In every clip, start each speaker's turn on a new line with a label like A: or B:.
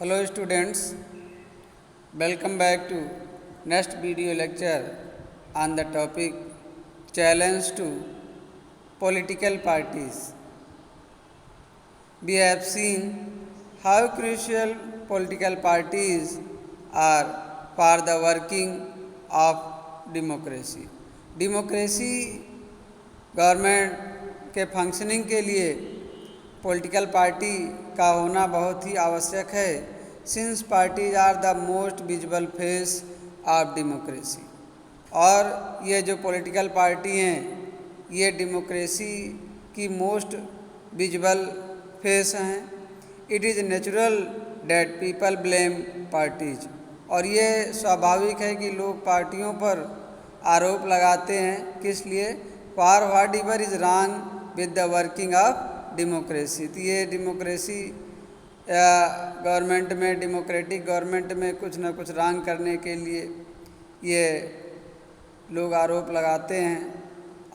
A: Hello students, welcome back to next video lecture on the topic challenge to political parties. We have seen how crucial political parties are for the working of democracy. Democracy government के functioning के लिए political party का होना बहुत ही आवश्यक है since parties are the most visible face of democracy. और ये जो पॉलिटिकल पार्टी हैं ये डेमोक्रेसी की मोस्ट विजिबल फेस हैं। It is natural that people blame parties, और ये स्वाभाविक है कि लोग पार्टियों पर आरोप लगाते हैं। किस लिए? For what ever is wrong with the working of democracy. तो ये डेमोक्रेसी गवर्नमेंट में, डेमोक्रेटिक गवर्नमेंट में कुछ ना कुछ रॉन्ग करने के लिए ये लोग आरोप लगाते हैं।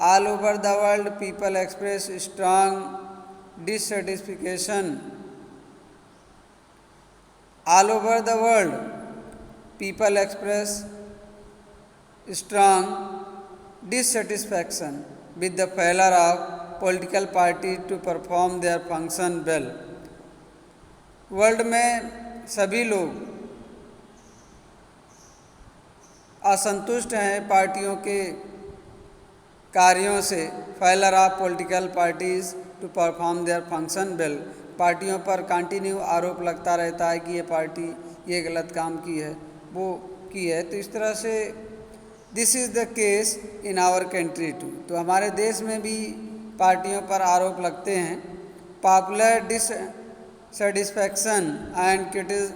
A: All over the world people express strong dissatisfaction. All over the world people express strong dissatisfaction with the failure of political party to perform their function well। World में सभी लोग असंतुष्ट हैं पार्टियों के कार्यों से। Failure of political parties to perform their function well. पार्टियों पर कंटिन्यू आरोप लगता रहता है कि ये पार्टी ये गलत काम की है, वो की है। तो इस तरह से this is the case in our country too. तो हमारे देश में भी पार्टियों पर आरोप लगते हैं। Popular dissatisfaction and criticism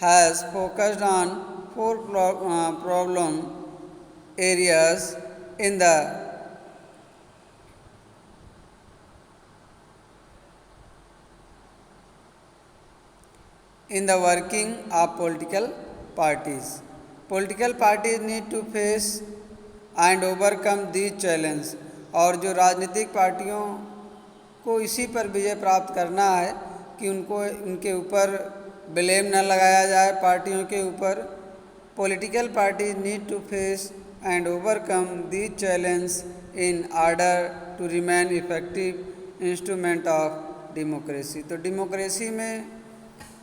A: has focused on four problem areas in the working of political parties. Political parties need to face and overcome these challenges। और जो राजनीतिक पार्टियों को इसी पर विजय प्राप्त करना है कि उनके ऊपर ब्लेम न लगाया जाए पार्टियों के ऊपर। Political parties need to face and overcome these challenge in order to remain effective instrument of democracy. तो डेमोक्रेसी में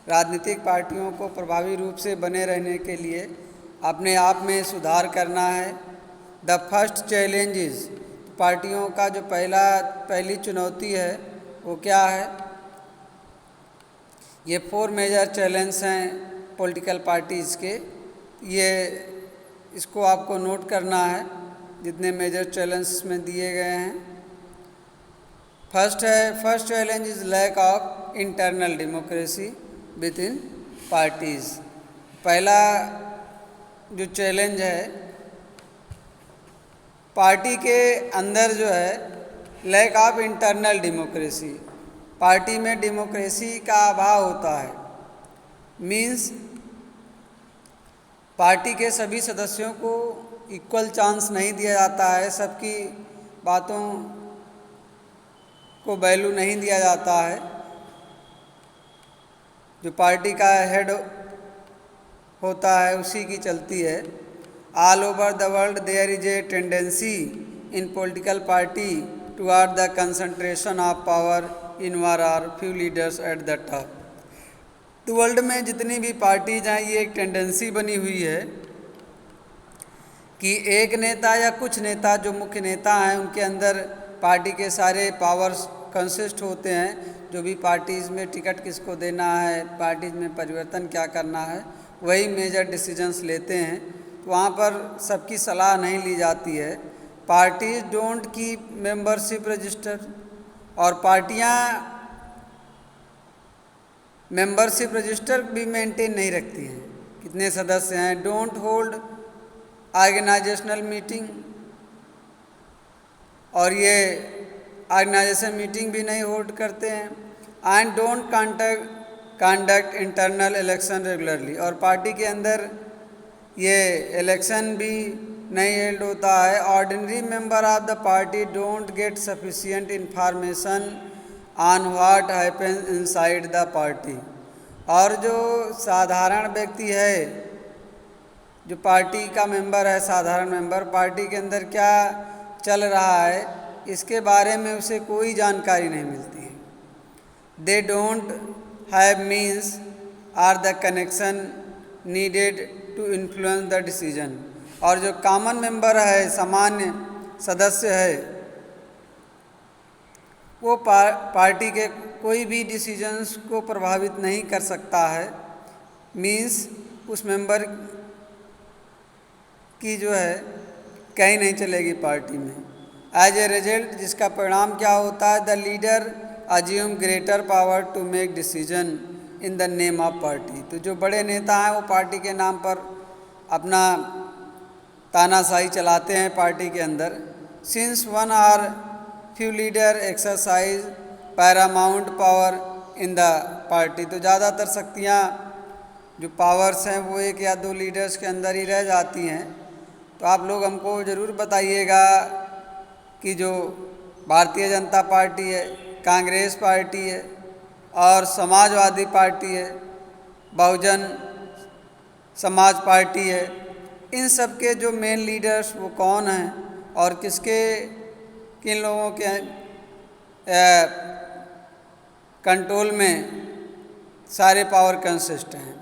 A: राजनीतिक पार्टियों को प्रभावी रूप से बने रहने के लिए अपने आप में सुधार करना है। द फर्स्ट चैलेंज इज़, पार्टियों का जो पहली चुनौती है वो क्या है? ये 4 मेजर चैलेंज हैं पॉलिटिकल पार्टीज़ के। ये इसको आपको नोट करना है जितने मेजर चैलेंज में दिए गए हैं। First challenge is lack of internal democracy within parties. पहला जो चैलेंज है पार्टी के अंदर जो है lack of internal democracy. Party में डेमोक्रेसी का अभाव होता है। मीन्स पार्टी के सभी सदस्यों को इक्वल चांस नहीं दिया जाता है, सबकी बातों को वैल्यू नहीं दिया जाता है। जो पार्टी का हेड होता है उसी की चलती है। All over the world there is a tendency in political party toward the concentration of power in one or few leaders at the top. तो वर्ल्ड में जितनी भी पार्टीज हैं ये एक टेंडेंसी बनी हुई है कि एक नेता या कुछ नेता जो मुख्य नेता हैं उनके अंदर पार्टी के सारे पावर्स कंसिस्ट होते हैं। जो भी पार्टीज़ में टिकट किसको देना है, पार्टीज़ में परिवर्तन क्या करना है, वही मेजर डिसीजंस लेते हैं। तो वहाँ पर सबकी सलाह नहीं ली जाती है। Parties don't keep membership register, और पार्टियाँ मेंबरशिप रजिस्टर भी मेंटेन नहीं रखती हैं, कितने सदस्य हैं। डोंट होल्ड ऑर्गेनाइजेशनल मीटिंग, और ये ऑर्गेनाइजेशन मीटिंग भी नहीं होल्ड करते हैं। And don't conduct internal election regularly, और पार्टी के अंदर ये इलेक्शन भी नहीं हेल्ड होता है। Ordinary member of the party don't get sufficient information on what happens inside the party. और जो साधारण व्यक्ति है, जो पार्टी का मेंबर है, साधारण मेंबर, पार्टी के अंदर क्या चल रहा है इसके बारे में उसे कोई जानकारी नहीं मिलती है। They don't have means or the connection needed to influence the decision. और जो कॉमन मेंबर है, सामान्य सदस्य है, वो पार्टी के कोई भी डिसीजंस को प्रभावित नहीं कर सकता है। मीन्स उस मेंबर की जो है कहीं नहीं चलेगी पार्टी में। एज ए रिजल्ट, जिसका परिणाम क्या होता है, the leader assume greater power to make decision in the name of party. तो जो बड़े नेता हैं वो पार्टी के नाम पर अपना तानाशाही चलाते हैं पार्टी के अंदर। Since one or few leader exercise paramount power in the party. तो ज़्यादातर शक्तियाँ जो पावर्स हैं वो एक या दो लीडर्स के अंदर ही रह जाती हैं। तो आप लोग हमको ज़रूर बताइएगा कि जो भारतीय जनता पार्टी है, कांग्रेस पार्टी है और समाजवादी पार्टी है, बहुजन समाज पार्टी है, इन सब के जो मेन लीडर्स वो कौन हैं और किन लोगों के कंट्रोल में सारे पावर कंसिस्ट हैं।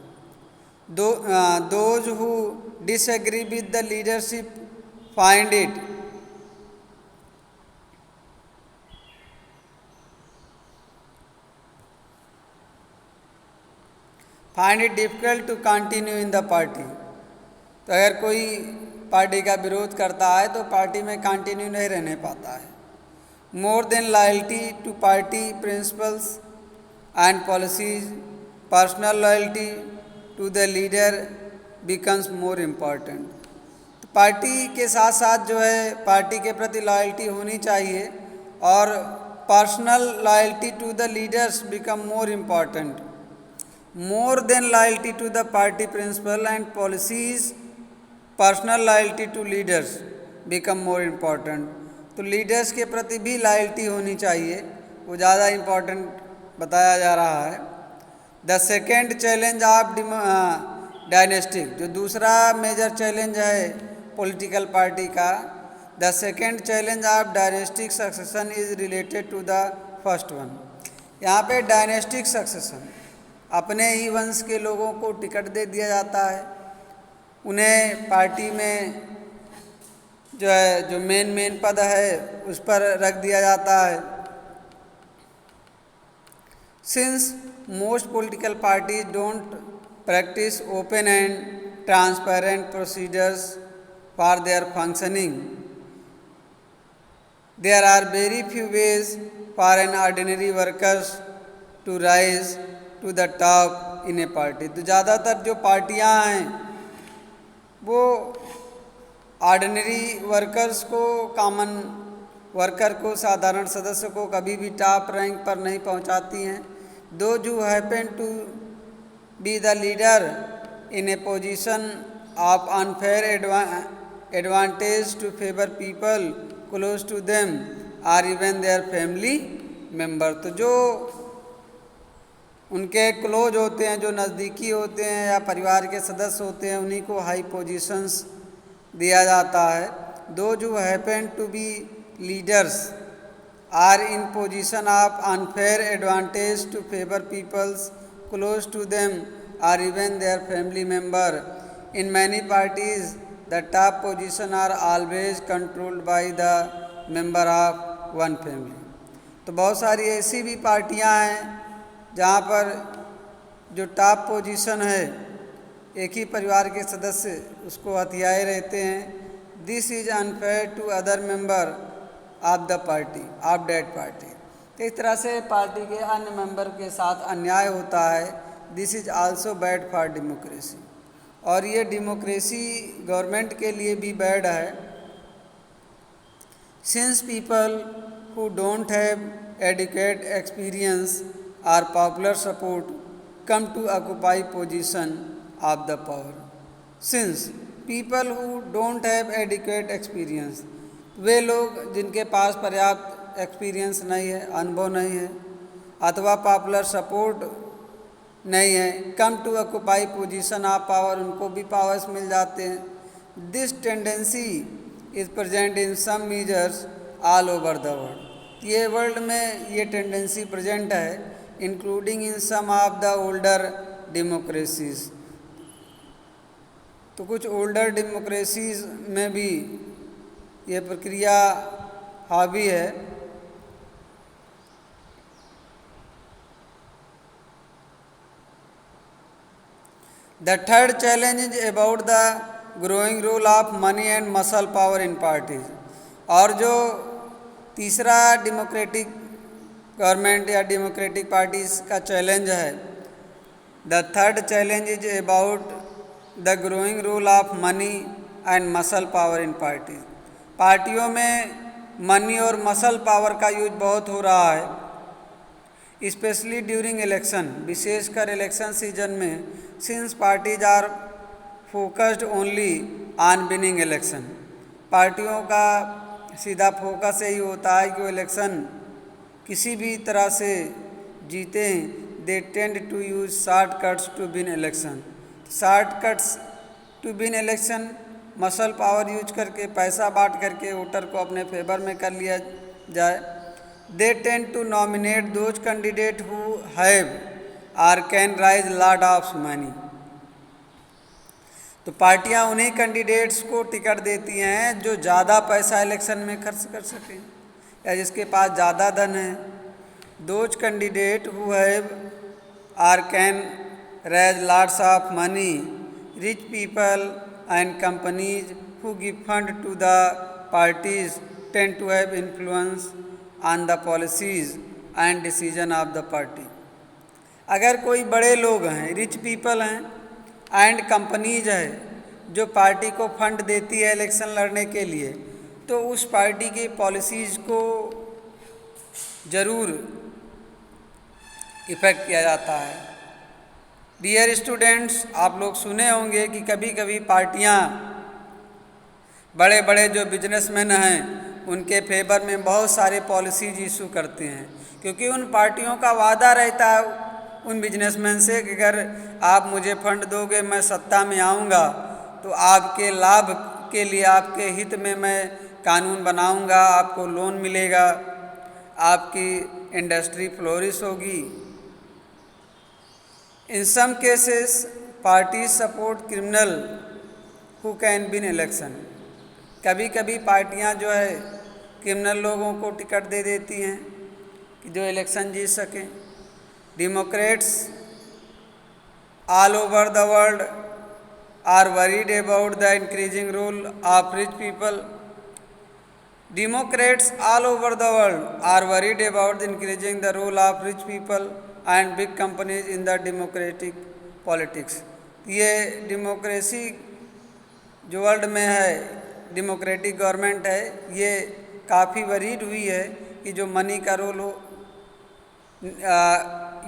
A: Those who disagree with the leadership find it difficult to continue in the party. तो अगर कोई पार्टी का विरोध करता है तो पार्टी में कंटिन्यू नहीं रहने पाता है। More than loyalty to party principles and policies, personal loyalty to the leader becomes more important. तो पार्टी के साथ साथ जो है पार्टी के प्रति लॉयल्टी होनी चाहिए और personal loyalty to the leaders become more important. More than loyalty to the party principle and policies, personal loyalty to leaders become more important. तो लीडर्स के प्रति भी लॉयल्टी होनी चाहिए, वो ज़्यादा इम्पॉर्टेंट बताया जा रहा है। The second challenge of dynastic, जो दूसरा मेजर चैलेंज है पॉलिटिकल पार्टी का, the second challenge of dynastic succession is related to the first one. यहाँ पे डायनेस्टिक सक्सेशन, अपने ही वंश के लोगों को टिकट दे दिया जाता है, उन्हें पार्टी में जो है जो मेन पद है उस पर रख दिया जाता है। Since most political parties don't practice open and transparent procedures for their functioning, there are very few ways for an ordinary workers to rise to the top in a party. तो ज़्यादातर जो पार्टियां हैं वो ऑर्डिनरी वर्कर्स को, common worker को, साधारण सदस्य को कभी भी टॉप रैंक पर नहीं पहुंचाती हैं। दो जो happen to be the leader in a position of unfair advantage to favour people close to them or even their family member. तो जो उनके क्लोज होते हैं, जो नज़दीकी होते हैं या परिवार के सदस्य होते हैं, उन्हीं को हाई पोजीशंस दिया जाता है। दो जो happen to be leaders are in position of unfair advantage to favour peoples close to them or even their family member. In many parties the top position are always controlled by the member of one family. तो बहुत सारी ऐसी भी पार्टियां हैं जहाँ पर जो टॉप पोजीशन है एक ही परिवार के सदस्य उसको हथियाए रहते हैं। This is unfair to other member of the party of that party. तो इस तरह से पार्टी के अन्य मेंबर के साथ अन्याय होता है। This is also bad for democracy, और ये डेमोक्रेसी गवर्नमेंट के लिए भी बैड है। Since people who don't have adequate experience और popular support come to occupy position of the power. Since people who don't have adequate experience, वे लोग जिनके पास पर्याप्त एक्सपीरियंस नहीं है, अनुभव नहीं है, अथवा पॉपुलर सपोर्ट नहीं है, come to occupy position of power, उनको भी पावर्स मिल जाते हैं। This tendency is present in some majors all over the world. ये वर्ल्ड में ये टेंडेंसी प्रेजेंट है, including in some of the older democracies. तो कुछ ओल्डर डेमोक्रेसीज में भी ये प्रक्रिया हावी है। The third challenge is about the growing role of money and muscle power in parties. और जो तीसरा डेमोक्रेटिक गवर्नमेंट या डेमोक्रेटिक पार्टीज का चैलेंज है, the third challenge is about the growing role of money and muscle power in parties. पार्टियों में money और muscle power का यूज बहुत हो रहा है, स्पेशली ड्यूरिंग इलेक्शन, विशेषकर इलेक्शन सीजन में, since parties are focused only on winning election. पार्टियों का सीधा फोकस यही होता है कि वो इलेक्शन किसी भी तरह से जीतें। They tend to use shortcuts to win election. Shortcuts to win election, muscle power use करके, पैसा बांट करके वोटर को अपने फेवर में कर लिया जाए। They tend to nominate those candidate who have और can raise lot of money. तो पार्टियां उन्हीं कैंडिडेट्स को टिकट देती हैं जो ज़्यादा पैसा इलेक्शन में खर्च कर सकें या जिसके पास ज़्यादा धन है। दोज कैंडिडेट हु हैव और can raise lots of money, rich people and companies who give fund to the parties tend to have influence on the policies and decision of the party। अगर कोई बड़े लोग हैं, rich people हैं and companies है जो party को fund देती है इलेक्शन लड़ने के लिए, तो उस पार्टी की पॉलिसीज़ को ज़रूर इफ़ेक्ट किया जाता है। डियर स्टूडेंट्स, आप लोग सुने होंगे कि कभी कभी पार्टियां बड़े बड़े जो बिजनेसमैन हैं उनके फेवर में बहुत सारे पॉलिसीज इशू करते हैं, क्योंकि उन पार्टियों का वादा रहता है उन बिजनेसमैन से कि अगर आप मुझे फंड दोगे, मैं सत्ता में आऊँगा तो आपके लाभ के लिए, आपके हित में मैं कानून बनाऊँगा, आपको लोन मिलेगा, आपकी इंडस्ट्री फ्लोरिश होगी। In some cases, parties support criminal who can win election। कभी कभी पार्टियां जो है क्रिमिनल लोगों को टिकट दे देती हैं कि जो इलेक्शन जीत सकें। Democrats all over the world are worried about the increasing role of rich people. Democrats all over the world are worried about increasing the role of rich people and big companies in the democratic politics। ये democracy जो world में है, democratic government है, ये काफ़ी worried हुई है कि जो मनी का रोल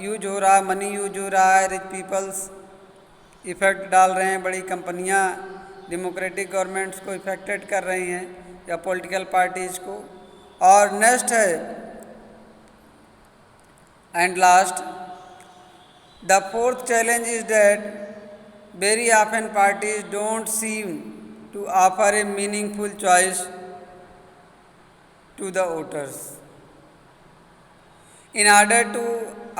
A: यूज हो रहा है, मनी यूज हो रहा है, रिच पीपल्स इफ़ेक्ट डाल रहे हैं, बड़ी कंपनियां डेमोक्रेटिक गवर्नमेंट्स को इफ़ेक्टेड कर रही हैं या पॉलिटिकल पार्टीज़ को। और नेक्स्ट है and last, the fourth challenge is that very often parties don't seem to offer a meaningful choice to the voters. In order to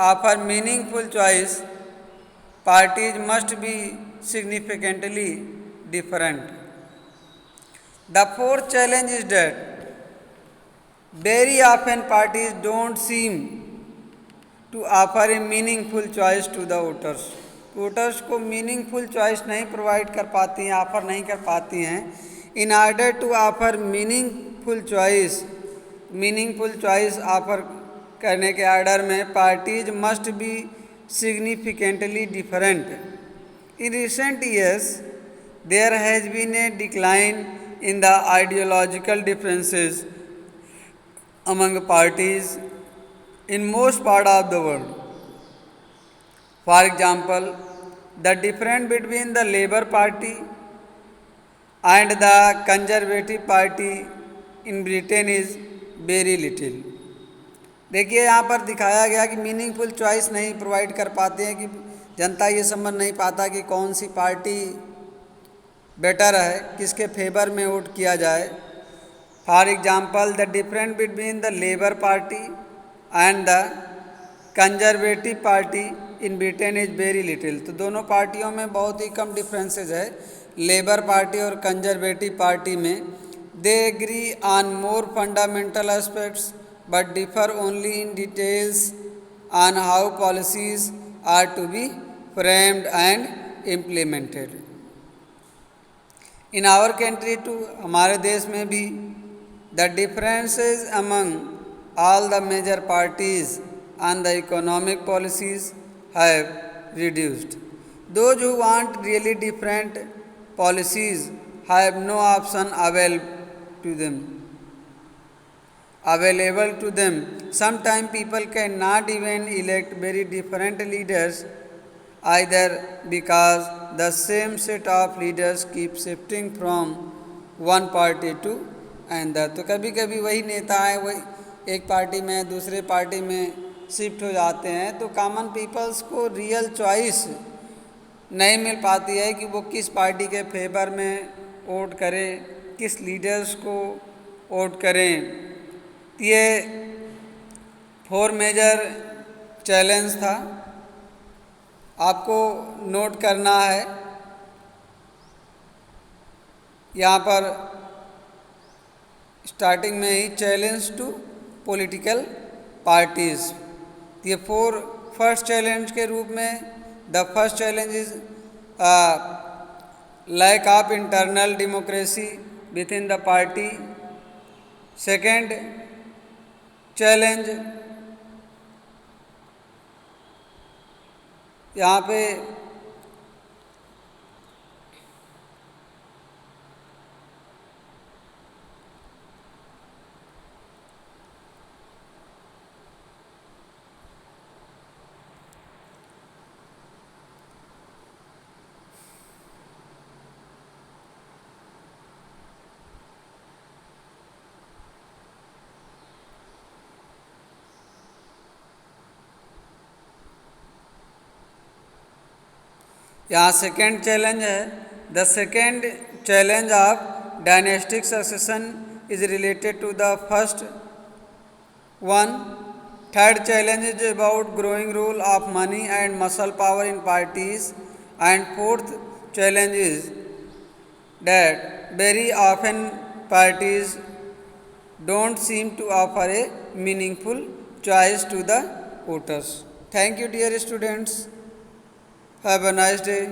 A: offer meaningful choice, parties must be significantly different। The fourth challenge is that very often parties don't seem to offer a meaningful choice to the voters। Voters को meaningful choice नहीं provide कर पाती हैं, offer नहीं कर पाती हैं। In order to offer meaningful choice offer करने के आर्डर में parties must be significantly different. In recent years there has been a decline in the ideological differences among parties in most part of the world. For example, the difference between the Labour Party and the Conservative Party in Britain is very little. देखिए यहाँ पर दिखाया गया कि meaningful choice नहीं provide कर पाते हैं कि जनता ये समझ नहीं पाता कि कौन सी पार्टी बेटर है, किसके फेवर में वोट किया जाए। For example the difference between the Labour Party and the Conservative Party in Britain is very little. तो दोनों पार्टियों में बहुत ही कम डिफरेंसेस है, लेबर पार्टी और कंजर्वेटिव पार्टी में। They agree on more fundamental aspects but differ only in details on how policies are to be framed and implemented. In our country too, हमारे देश में भी, the differences among all the major parties on the economic policies have reduced. Those who want really different policies have no option available to them. Sometimes people cannot even elect very different leaders either because the same set of leaders keep shifting from one party to another. तो कभी कभी वही नेता है वही एक party में दूसरे पार्टी में शिफ्ट हो जाते हैं, तो कॉमन पीपल्स को रियल चॉइस नहीं मिल पाती है कि वो किस पार्टी के फेवर में वोट करें, किस लीडर्स को वोट करें। ये 4 मेजर चैलेंज था, आपको नोट करना है। यहाँ पर स्टार्टिंग में ही चैलेंज टू पॉलिटिकल पार्टीज़, ये 4 फर्स्ट चैलेंज के रूप में, the first challenge is lack of internal democracy within the party. Second challenge यहाँ पे यहाँ सेकेंड चैलेंज है, the second challenge of dynastic succession is related to the first one. Third challenge is about growing role of money and muscle power in parties and fourth challenge is that very often parties don't seem to offer a meaningful choice to the voters. Thank you dear students, have a nice day.